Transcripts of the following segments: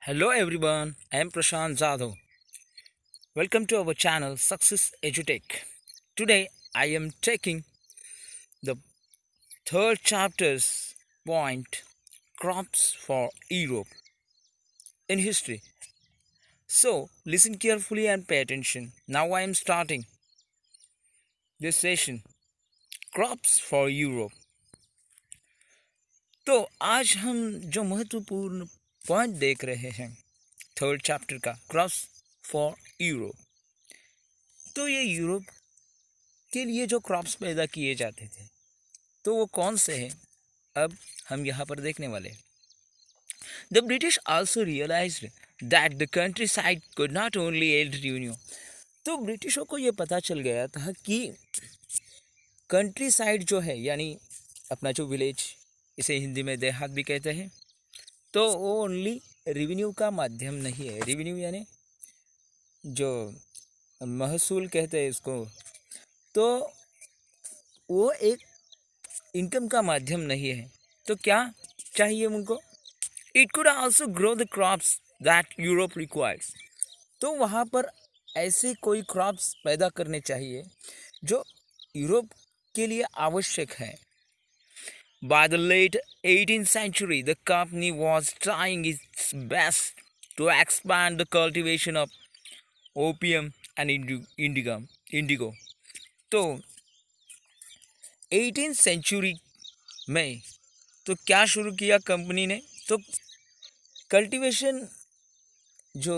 Hello everyone, I am Prashant Zadho. Welcome to our channel Success Edutech. Today I am taking the third chapter's point crops for Europe in history. So listen carefully and pay attention. Now I am starting this session crops for Europe. तो आज हम जो महत्वपूर्ण point देख रहे हैं third chapter का crops for Europe. तो ये यूरोप के लिए जो क्रॉप्स पैदा किए जाते थे तो वो कौन से हैं अब हम यहाँ पर देखने वाले। The British also realised that the countryside could not only add revenue. तो ब्रिटिशों को ये पता चल गया था कि कंट्री साइड जो है यानी अपना जो विलेज, इसे हिंदी में देहात भी कहते हैं, तो वो ओनली रेवेन्यू का माध्यम नहीं है। रेवेन्यू यानी जो महसूल कहते हैं इसको, तो वो एक इनकम का माध्यम नहीं है। तो क्या चाहिए उनको? It could also grow the crops that Europe requires. तो वहाँ पर ऐसे कोई क्रॉप्स पैदा करने चाहिए जो यूरोप के लिए आवश्यक है। By the late 18th century, the company was trying its best to expand the cultivation of opium and indigo. तो 18th सेंचुरी में तो क्या शुरू किया कंपनी ने? तो कल्टीवेशन जो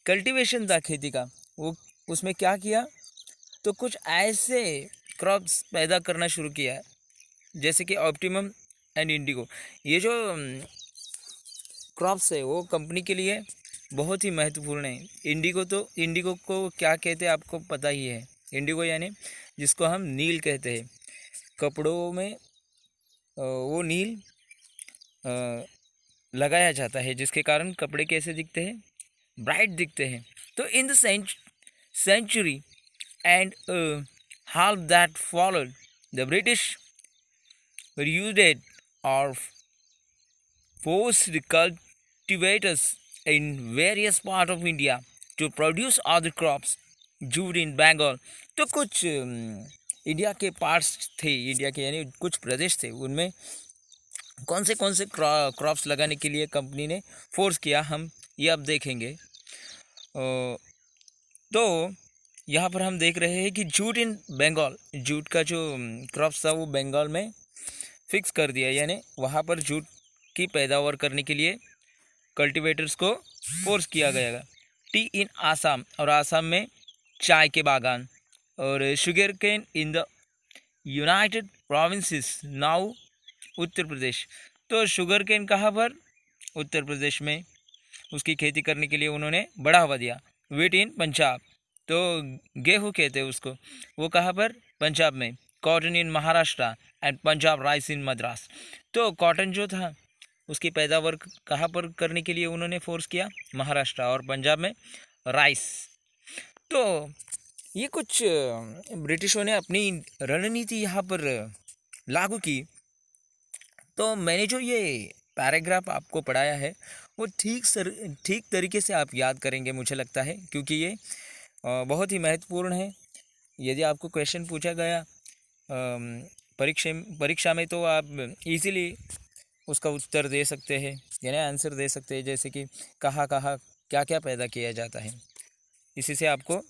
कल्टीवेशन था खेती का, वो उसमें क्या किया? तो कुछ ऐसे क्रॉप्स पैदा करना शुरू किया है जैसे कि ऑप्टिमम एंड इंडिगो। ये जो क्रॉप्स है वो कंपनी के लिए बहुत ही महत्वपूर्ण है। इंडिगो को क्या कहते हैं आपको पता ही है। इंडिगो यानी जिसको हम नील कहते हैं। कपड़ों में वो नील लगाया जाता है जिसके कारण कपड़े कैसे दिखते हैं? ब्राइट दिखते हैं। तो in the century and half that followed the British used or forced cultivators in various parts of India to produce other crops during Bengal। तो कुछ इंडिया के पार्ट्स थे, इंडिया के यानी कुछ प्रदेश थे, उनमें कौन से क्रॉप्स लगाने के लिए कंपनी ने फोर्स किया, हम ये अब देखेंगे। तो यहाँ पर हम देख रहे हैं कि जूट इन बंगाल, जूट का जो क्रॉप्स था वो बंगाल में फिक्स कर दिया, यानी वहाँ पर जूट की पैदावार करने के लिए कल्टीवेटर्स को फोर्स किया गया। टी इन आसाम, और आसाम में चाय के बागान, और sugar cane in the united provinces now Uttar Pradesh. तो शुगर केन कहाँ पर? उत्तर प्रदेश में उसकी खेती करने के लिए उन्होंने बढ़ावा दिया। वीट इन पंजाब, तो गेहूँ कहते हैं उसको, वो कहाँ पर? पंजाब में। Cotton in Maharashtra and Punjab rice in Madras. तो कॉटन जो था उसकी पैदावार कहाँ पर करने के लिए उन्होंने फोर्स किया? महाराष्ट्र, और पंजाब में राइस। तो ये कुछ ब्रिटिशों ने अपनी रणनीति यहाँ पर लागू की। तो मैंने जो ये पैराग्राफ आपको पढ़ाया है वो ठीक तरीके से आप याद करेंगे मुझे लगता है, क्योंकि ये बहुत ही महत्वपूर्ण है। यदि आपको क्वेश्चन पूछा गया परीक्षा में तो आप इजीली उसका उत्तर दे सकते हैं, यानी आंसर दे सकते हैं, जैसे कि कहाँ कहाँ क्या क्या पैदा किया जाता है। इसी से आपको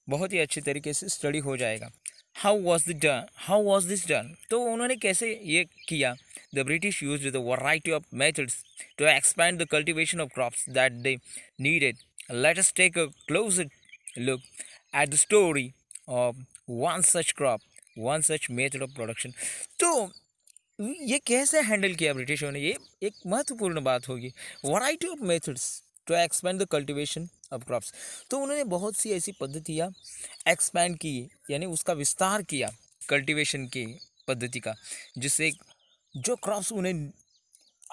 बहुत ही अच्छी तरीके से स्टडी हो जाएगा। How was this done? तो उन्होंने कैसे ये किया? The British used the variety of methods to expand the cultivation of crops that they needed. Let us take a closer look at the story of one such crop, one such method of production. तो ये कैसे handle किया ब्रिटिशों ने? ये एक महत्वपूर्ण बात होगी। Variety of methods to expand the cultivation of crops. तो उन्होंने बहुत सी ऐसी पद्धतियाँ एक्सपैंड की, यानी उसका विस्तार किया कल्टीवेशन की पद्धति का, जिससे जो क्रॉप्स उन्हें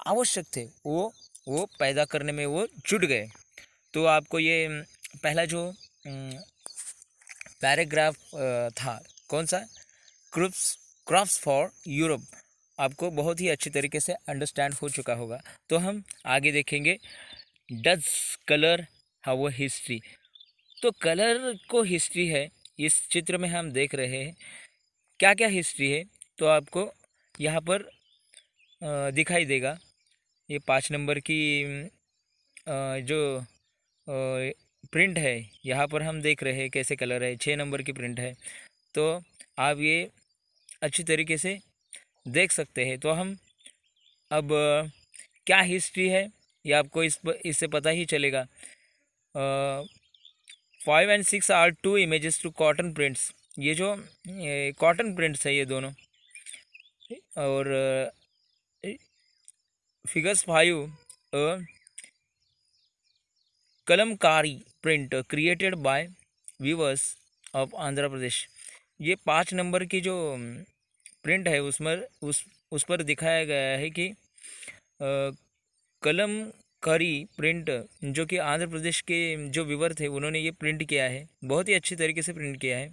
आवश्यक थे वो पैदा करने में वो जुट गए। तो आपको ये पहला जो पैराग्राफ था कौन सा? क्रॉप्स फॉर यूरोप, आपको बहुत ही अच्छी तरीके से अंडरस्टैंड हो चुका होगा। तो हम आगे देखेंगे does colour have a history. तो कलर को हिस्ट्री है, इस चित्र में हम देख रहे हैं क्या क्या हिस्ट्री है। तो आपको यहाँ पर दिखाई देगा। ये 5 नंबर की जो प्रिंट है, यहाँ पर हम देख रहे हैं कैसे कलर है। 6 नंबर की प्रिंट है, तो आप ये अच्छी तरीके से देख सकते हैं। तो हम अब क्या हिस्ट्री है ये आपको इससे पता ही चलेगा। 5 and 6 are 2 images to cotton prints. ये जो कॉटन प्रिंट्स है ये दोनों, और figures 5 Kalamkari print created by weavers of Andhra Pradesh. ये 5 नंबर की जो प्रिंट है उस पर दिखाया गया है कि कलमकारी प्रिंट जो कि आंध्र प्रदेश के जो वीवर थे उन्होंने ये प्रिंट किया है, बहुत ही अच्छी तरीके से प्रिंट किया है।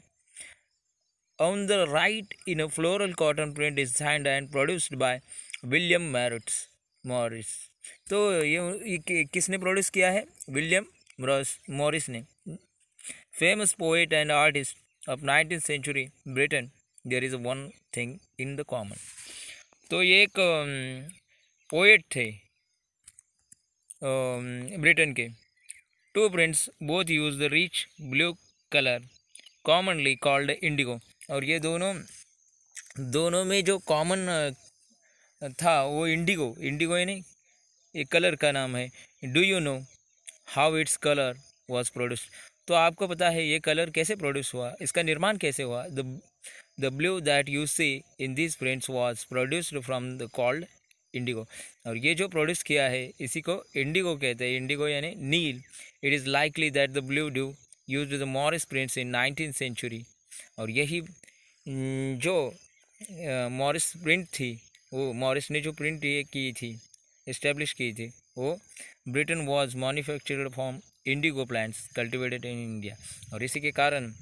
On the right in a floral cotton print is designed and produced by William Morris. तो ये किसने प्रोड्यूस किया है? विलियम मॉरिस ने। Famous poet and artist of 19th century Britain, there is one thing in the common. तो ये एक poet थे ब्रिटेन के। Two prints both use the rich blue colour commonly called indigo. और ये दोनों में जो कॉमन था वो इंडिगो है नहीं, एक कलर का नाम है। Do you know how its colour was produced. तो आपको पता है ये कलर कैसे प्रोड्यूस हुआ, इसका निर्माण कैसे हुआ? The blue that you see in this prints was produced from the called indigo. और ये जो प्रोड्यूस किया है इसी को इंडिगो कहते हैं। इंडिगो यानी नील। It is likely that the blue dye used the Morris prints in 19th century. और यही जो मॉरिस प्रिंट थी, वो मॉरिस ने जो प्रिंट ये की थी, इस्टेब्लिश की थी, वो Britain was manufactured from Indigo plants cultivated in India. और इसी के कारण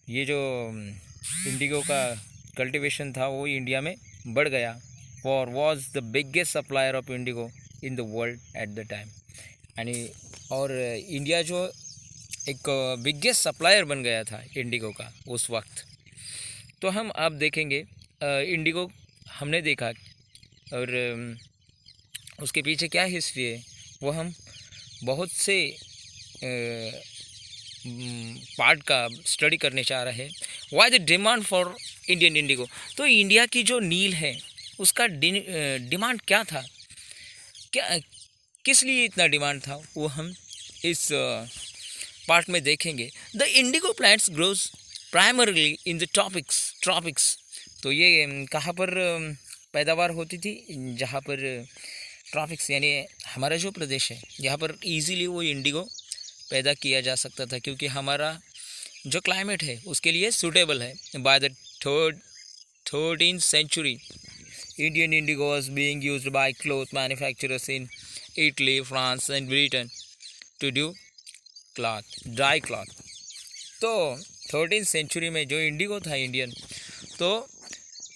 ये जो इंडिगो का कल्टिवेशन था वो इंडिया में बढ़ गया। For was the biggest supplier of Indigo in the world at the time. यानी और इंडिया जो एक बिगेस्ट सप्लायर बन गया था इंडिगो का उस वक्त। तो हम अब देखेंगे इंडिगो हमने देखा, और उसके पीछे क्या हिस्ट्री है वो हम बहुत से पार्ट का स्टडी करने चाह रहे हैं। Why the demand for Indian Indigo. तो इंडिया की जो नील है उसका डिमांड क्या था, क्या किस लिए इतना डिमांड था, वो हम इस पार्ट में देखेंगे। The Indigo plants grows primarily in the tropics. तो ये कहाँ पर पैदावार होती थी? जहाँ पर ट्रॉपिक्स यानी हमारा जो प्रदेश है यहाँ पर इजीली वो इंडिगो पैदा किया जा सकता था, क्योंकि हमारा जो क्लाइमेट है उसके लिए सूटेबल है। By the 13th century Indian indigo was being used by cloth manufacturers in Italy, France and Britain to do dry cloth. तो 13th सेंचुरी में जो इंडिगो था इंडियन, तो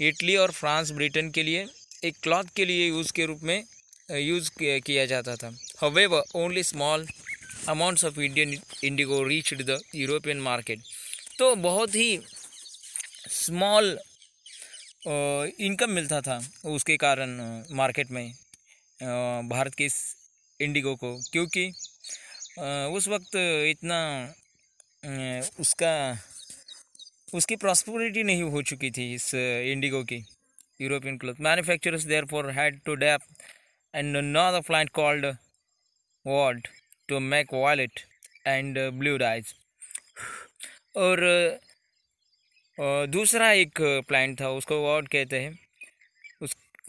इटली और फ्रांस ब्रिटेन के लिए एक क्लॉथ के लिए यूज़ के रूप में यूज़ किया जाता था। However, only small amounts of Indian indigo reached the European market। तो बहुत ही स्मॉल इनकम मिलता था उसके कारण मार्केट में भारत के इस इंडिगो को, क्योंकि उस वक्त इतना उसकी प्रॉस्पेरिटी नहीं हो चुकी थी इस इंडिगो की। European cloth manufacturers therefore had to adopt another plant called wood to make violet and blue dyes। और दूसरा एक प्लांट था उसको वॉड कहते हैं।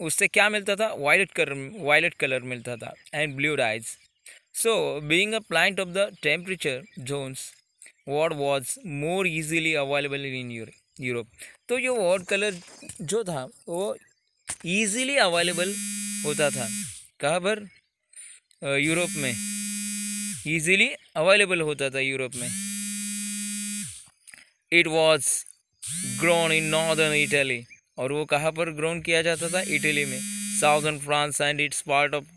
उससे क्या मिलता था? वायलेट कलर मिलता था and blue dyes. So being a plant of the temperature zones woad was more easily available in Europe. तो ये वॉड कलर जो था वो ईजीली अवेलेबल होता था। कहाँ पर? यूरोप में ईजीली अवेलेबल होता था यूरोप में। It was grown in northern Italy और वो कहाँ पर ग्रोन किया जाता था? इटली में, southern France and it's part of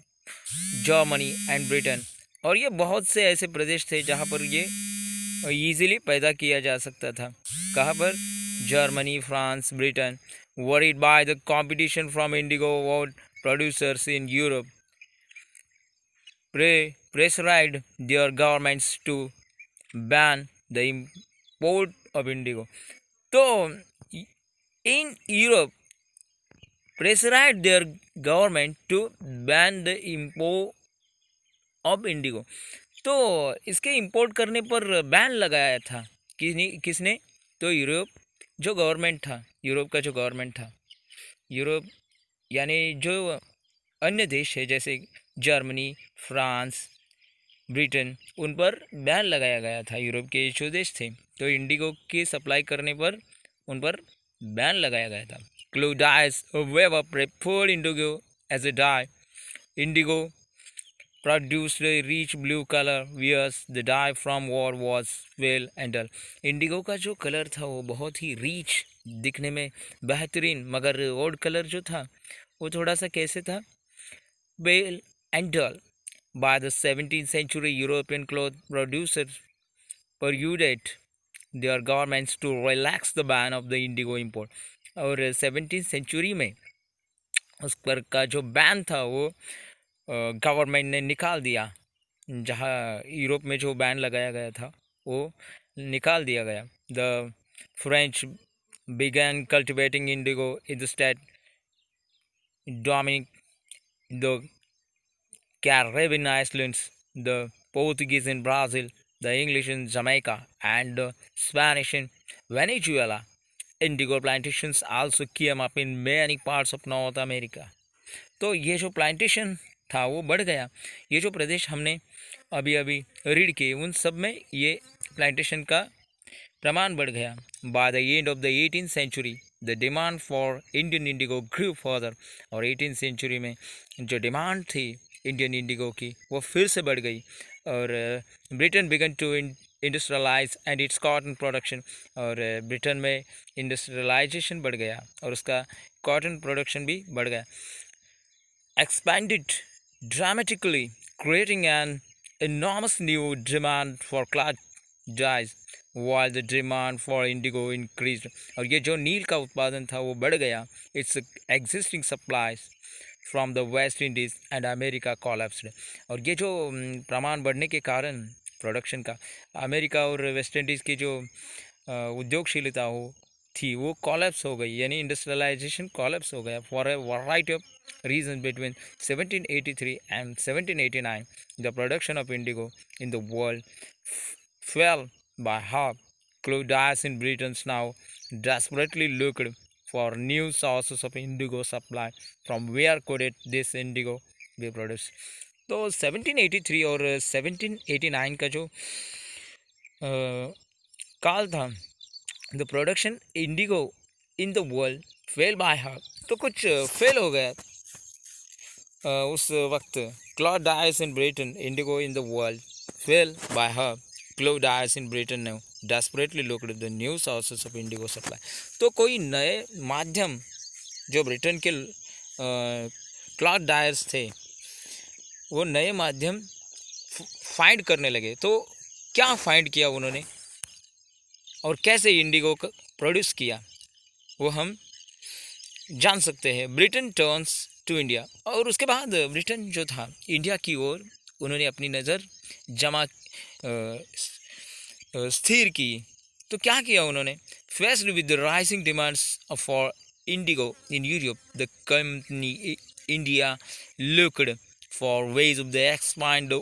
Germany and Britain. और ये बहुत से ऐसे प्रदेश थे जहाँ पर ये ईजिली पैदा किया जा सकता था। कहाँ पर? Germany, France, Britain. Worried by the competition from indigo wood producers in Europe, pressurized their governments to ban the import of indigo. तो in Europe, pressurized their government to ban the import of indigo. तो इसके import करने पर ban लगाया था किसने? तो Europe जो गवर्नमेंट था, यूरोप का जो गवर्नमेंट था, यूरोप यानी जो अन्य देश है जैसे जर्मनी, फ्रांस, ब्रिटेन, उन पर बैन लगाया गया था। यूरोप के जो देश थे तो इंडिगो की सप्लाई करने पर उन पर बैन लगाया गया था। Clue dyes weaver preferred indigo as a dye. Indigo produced a rich blue color, whereas the dye from war was pale and dull. Indigo का जो कलर था वो बहुत ही रिच, दिखने में बेहतरीन, मगर ओल्ड कलर जो था वो थोड़ा सा कैसे था? pale and dull. By the 17th century, European cloth producers persuaded their governments to relax the ban of the indigo import. और 17th सेंचुरी में उस पर का जो बैन था वो गवर्नमेंट ने निकाल दिया। जहाँ यूरोप में जो बैन लगाया गया था वो निकाल दिया गया। The French began cultivating indigo in the state Dominic, the Caribbean islands, the Portuguese in Brazil, the English in Jamaica, and the Spanish in Venezuela. Indigo plantations also came up in many parts of North America. तो ये जो plantation था वो बढ़ गया। ये जो प्रदेश हमने अभी अभी रीड किए उन सब में ये प्लांटेशन का प्रमाण बढ़ गया। By the end of the 18th century the demand for Indian indigo grew further. और 18th सेंचुरी में जो डिमांड थी इंडियन इंडिगो की वो फिर से बढ़ गई। और Britain began to industrialise and its cotton production. और ब्रिटेन में इंडस्ट्रियलाइजेशन बढ़ गया और उसका कॉटन प्रोडक्शन भी बढ़ गया। Expanded dramatically, creating an enormous new demand for cloth dyes, while the demand for indigo increased. और ये जो नील का उत्पादन था वो बढ़ गया। Its existing supplies from the West Indies and America collapsed. और ये जो प्रमाण बढ़ने के कारण प्रोडक्शन का अमेरिका और वेस्ट इंडीज़ की जो उद्योगशीलता हो थी वो कॉलेप्स हो गई, यानी इंडस्ट्रियलाइजेशन कॉलेप्स हो गया। For a variety of reasons between 1783 and 1789, the production of indigo in the world fell by half. Cloth dyers in Britain now desperately looked for new sources of indigo supply. From where could this indigo be produced? तो 1783 और 1789 का जो काल था, the production indigo in the world fell by half, तो कुछ fail हो गया उस वक्त। Cloth dyers in Britain indigo in the world fell by half. Cloth dyers in Britain ने desperately looked the new sources of indigo supply. तो कोई नए माध्यम जो ब्रिटेन के क्लॉथ डायर्स थे वो नए माध्यम फाइंड करने लगे। तो क्या फाइंड किया उन्होंने और कैसे इंडिगो को प्रोड्यूस किया वो हम जान सकते हैं। ब्रिटेन टर्न्स टू इंडिया, और उसके बाद ब्रिटेन जो था इंडिया की ओर उन्होंने अपनी नज़र जमा स्थिर की। तो क्या किया उन्होंने? Faced with the rising demands for Indigo in Europe, the company India looked for ways of the expand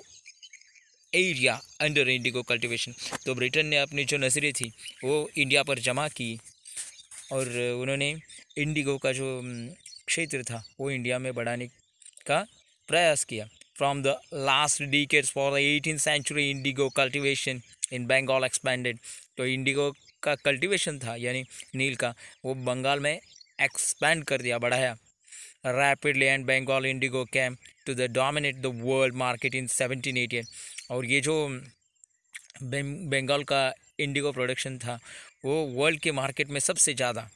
area under Indigo cultivation. तो ब्रिटेन ने अपनी जो नज़रें थी वो इंडिया पर जमा की और उन्होंने इंडिगो का जो क्षेत्र था वो इंडिया में बढ़ाने का प्रयास किया। From the last decades for the 18th century indigo cultivation in Bengal expanded. तो इंडिगो का कल्टिवेशन था यानी नील का, वो बंगाल में एक्सपेंड कर दिया, बढ़ाया rapidly, and Bengal indigo came to the dominate the world market in 1788। और ये जो बंगाल का इंडिगो प्रोडक्शन था वो वर्ल्ड के मार्केट में सबसे ज़्यादा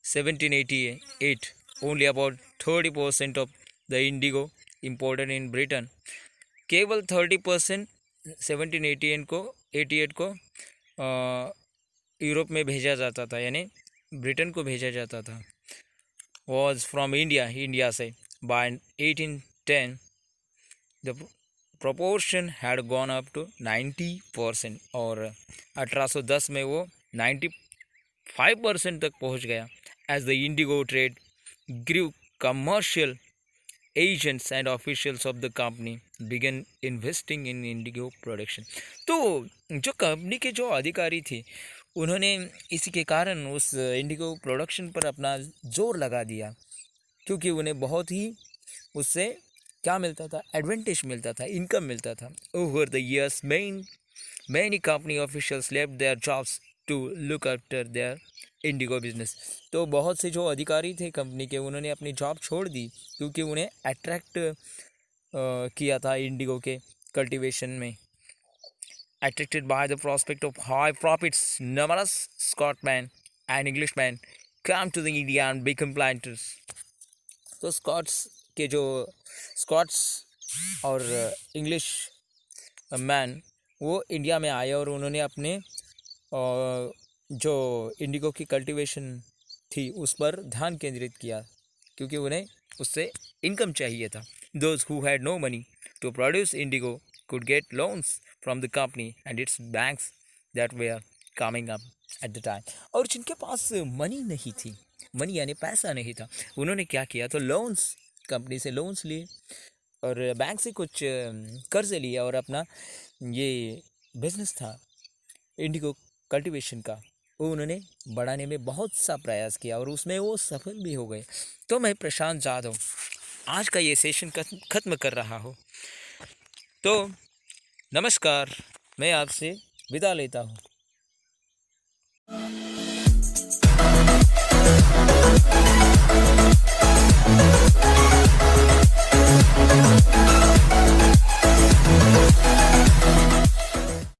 1788, only about 30% of the indigo imported in Britain. केवल 30% 1788 को यूरोप में भेजा जाता था, यानी ब्रिटेन को भेजा जाता था, वॉज फ्रॉम इंडिया से. By 1810 the proportion had gone up to 90%, और 1810 में वो 95% तक पहुंच गया. As the indigo trade grew, commercial agents and officials of the company began investing in indigo production. तो जो कंपनी के जो अधिकारी थे उन्होंने इसी के कारण उस इंडिगो प्रोडक्शन पर अपना जोर लगा दिया, क्योंकि उन्हें बहुत ही उससे क्या मिलता था, एडवांटेज मिलता था, इनकम मिलता था. Over the years many company officials left their jobs to look after their indigo business. तो बहुत से जो अधिकारी थे कंपनी के, उन्होंने अपनी जॉब छोड़ दी, क्योंकि उन्हें अट्रैक्ट किया था इंडिगो के कल्टीवेशन में. Attracted by the prospect of high profits, numerous Scotsmen and Englishmen came to the India and became planters. तो स्कॉट्स और इंग्लिश मैन वो इंडिया में आए और उन्होंने अपने जो इंडिगो की कल्टीवेशन थी उस पर ध्यान केंद्रित किया, क्योंकि उन्हें उससे इनकम चाहिए था. Those who had no money to produce indigo could get loans from the company and its banks that were coming up at the time. और जिनके पास मनी नहीं थी, मनी यानी पैसा नहीं था, उन्होंने क्या किया, तो लोन्स, कंपनी से लोन्स लिए और बैंक से कुछ कर्ज लिए और अपना ये बिजनेस था इंडिगो कल्टीवेशन का, वो उन्होंने बढ़ाने में बहुत सा प्रयास किया और उसमें वो सफल भी हो गए. तो मैं प्रशांत जाधव आज का ये सेशन ख़त्म कर रहा हूँ. तो नमस्कार, मैं आपसे विदा लेता हूँ.